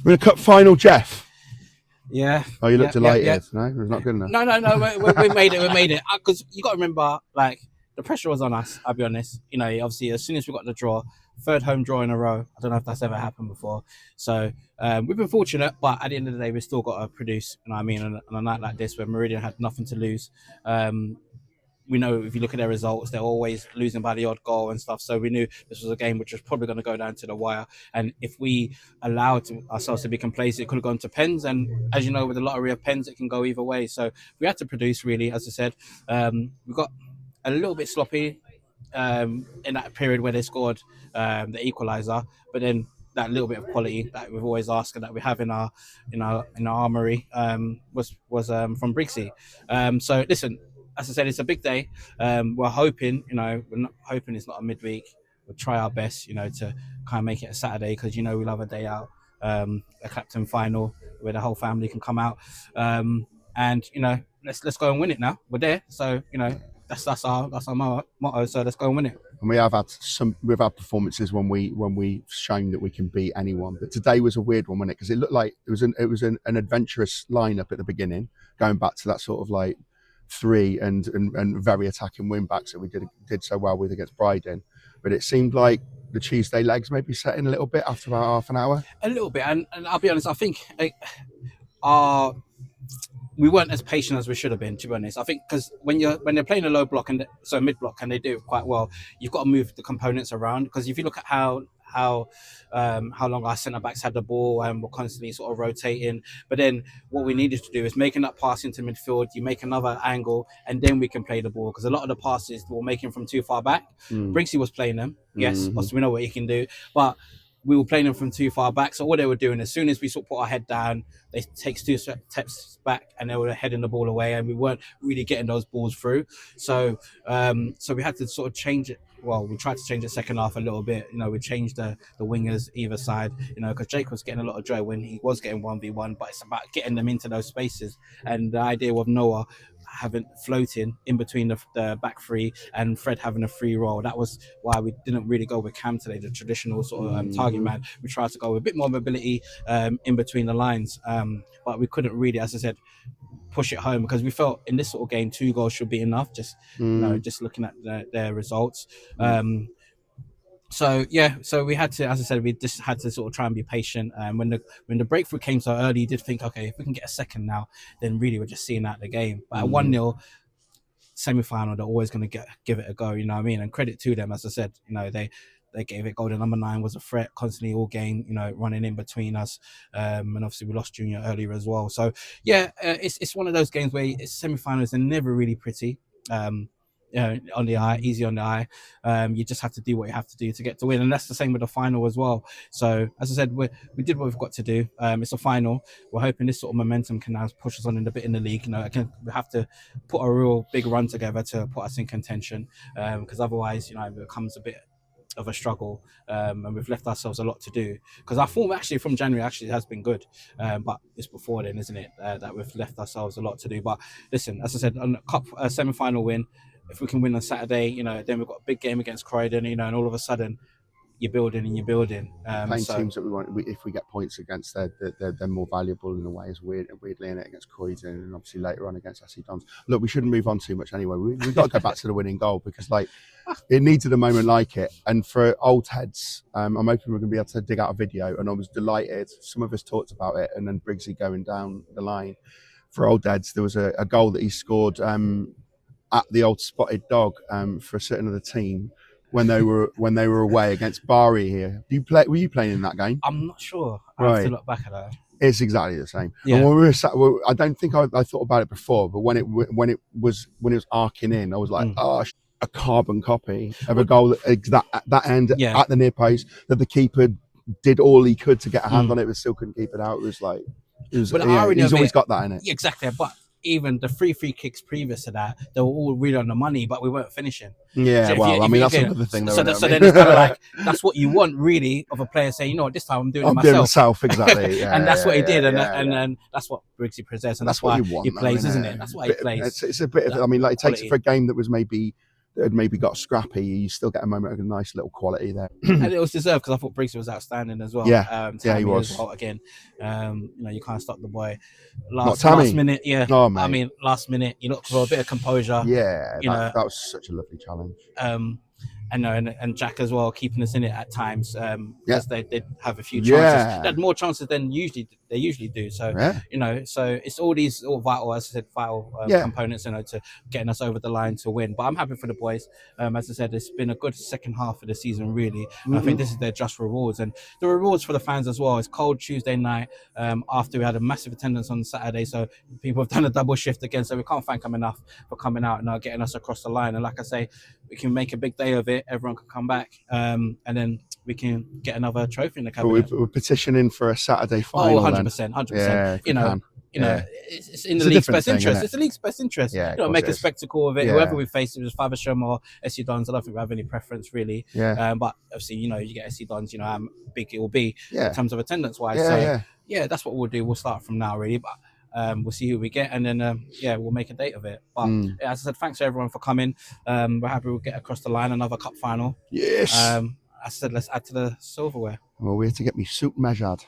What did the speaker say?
We're in a cup final, Geoff. Yeah. Oh, you look delighted. No, it's not good enough. No. We made it. We made it. Because you got to remember, like, the pressure was on us. I'll be honest. You know, obviously, as soon as we got the draw, third home draw in a row. I don't know if that's ever happened before. So we've been fortunate, but at the end of the day, we still got to produce. You know what I mean? On a night like this, where Meridian had nothing to lose. We know if you look at their results, they're always losing by the odd goal and stuff. So we knew this was a game which was probably going to go down to the wire. And if we allowed ourselves to be complacent, it could have gone to pens. And as you know, with the lottery of pens, it can go either way. So we had to produce, really, as I said. We got a little bit sloppy in that period where they scored the equaliser. But then that little bit of quality that we've always asked and that we have in our armoury was from Briggsy. So listen, as I said, it's a big day. We're hoping, we're not hoping it's not a midweek. We'll try our best, to kind of make it a Saturday because, we love a day out, a Clapton final where the whole family can come out. And, let's go and win it now. We're there. So, that's our motto. So let's go and win it. And we've had performances when we've shown that we can beat anyone. But today was a weird one, wasn't it? Because it looked like it was an adventurous lineup at the beginning, going back to that sort of like 3 and very attacking wing backs that we did so well with against Bryden. But it seemed like the Tuesday legs maybe set in a little bit after about half an hour. A little bit, and I'll be honest, I think we weren't as patient as we should have been, to be honest. I think because when they're playing a low block and mid block and they do it quite well, you've got to move the components around. Because if you look at how long our centre backs had the ball and were constantly sort of rotating, but then what we needed to do is making that pass into midfield. You make another angle, and then we can play the ball. Because a lot of the passes we're making from too far back. Briggsy was playing them, yes, so we know what he can do, but we were playing them from too far back. So what they were doing, as soon as we sort of put our head down, they take 2 steps back and they were heading the ball away, and we weren't really getting those balls through. So we had to sort of change it. Well, we tried to change it second half a little bit. We changed the wingers either side, because Jake was getting a lot of joy when he was getting 1v1, but it's about getting them into those spaces. And the idea of Noah having floating in between the back 3 and Fred having a free roll, that was why we didn't really go with Cam today, the traditional sort of target man. We tried to go with a bit more mobility in between the lines, but we couldn't really, as I said, push it home because we felt in this sort of game 2 goals should be enough, just looking at their results. So we had to, as I said, we just had to sort of try and be patient. When the breakthrough came so early, you did think, okay, if we can get a second now, then really we're just seeing out the game. But at 1-0 semi-final, they're always going to give it a go, you know what I mean? And credit to them, as I said, they gave it goal. The number 9 was a threat constantly all game, running in between us. And obviously we lost Junior earlier as well. So it's one of those games where it's semi-finals are never really pretty. On the eye, easy on the eye. You just have to do what you have to do to get to win, and that's the same with the final as well. So as I said, we did what we've got to do. It's a final. We're hoping this sort of momentum can now push us on in a bit in the league. We have to put a real big run together to put us in contention, because otherwise, it becomes a bit of a struggle, and we've left ourselves a lot to do. Because our form actually from January actually has been good, but it's before then, isn't it, that we've left ourselves a lot to do. But listen, as I said, on the cup semi-final win, if we can win on Saturday, then we've got a big game against Croydon, and all of a sudden you're building. Playing teams that we want, if we get points against, they're more valuable in a way, as weirdly in it against Croydon, and obviously later on against SC Dons. Look, we shouldn't move on too much anyway. We've got to go back to the winning goal because it needed a moment like it. And for old heads, I'm hoping we're going to be able to dig out a video, and I was delighted. Some of us talked about it, and then Briggsy going down the line. For old heads, there was a goal that he scored at the old Spotted Dog for a certain other team when they were away against Bari here. Were you playing in that game? I'm not sure. I have to look back at that. It's exactly the same. Yeah. And when we were I don't think I thought about it before, but when it was arcing in, I was like, a carbon copy of a goal at that end at the near post that the keeper did all he could to get a hand on it, but still couldn't keep it out. It was like, he's always got that in it. Exactly, but even the free kicks previous to that, they were all really on the money, but we weren't finishing. Yeah, so that's another thing. So then it's kind of like, that's what you want really of a player saying, this time I'm doing it myself. Exactly. Yeah, and that's what he did, and that's what Briggsy possessed, and that's why he plays, isn't it? That's why he plays. It's a bit of, it takes it for a game that was maybe had maybe got scrappy, you still get a moment of a nice little quality there. And it was deserved because I thought Briggs was outstanding as well. Yeah, he was. As well, again, you can't stop the boy. Not Last minute, yeah. Oh, mate. I mean, last minute, you look for a bit of composure. Yeah, that was such a lovely challenge. And Jack as well, keeping us in it at times. Because they did have a few chances. Yeah. They had more chances than they usually do. So so it's all these vital, as I said, components, to getting us over the line to win. But I'm happy for the boys. As I said, it's been a good second half of the season, really. And I think this is their just rewards, and the rewards for the fans as well. It's cold Tuesday night after we had a massive attendance on Saturday, so people have done a double shift again. So we can't thank them enough for coming out and getting us across the line. And like I say, we can make a big day of it. Everyone can come back, and then we can get another trophy in the cabinet. We're petitioning for a Saturday final. 100%. Yeah, it's in the league's best interest. It's the league's best interest. Yeah, make a spectacle of it. Yeah. Whoever we face, it was Faversham or SC Dons. I don't think we have any preference really. Yeah. But obviously, you get SC Dons. How big it will be in terms of attendance wise. Yeah, that's what we'll do. We'll start from now really, but. We'll see who we get, and then we'll make a date of it. But as I said, thanks to everyone for coming. We're happy we'll get across the line, another cup final. Yes. I said let's add to the silverware. Well, we're here to get me suit measured.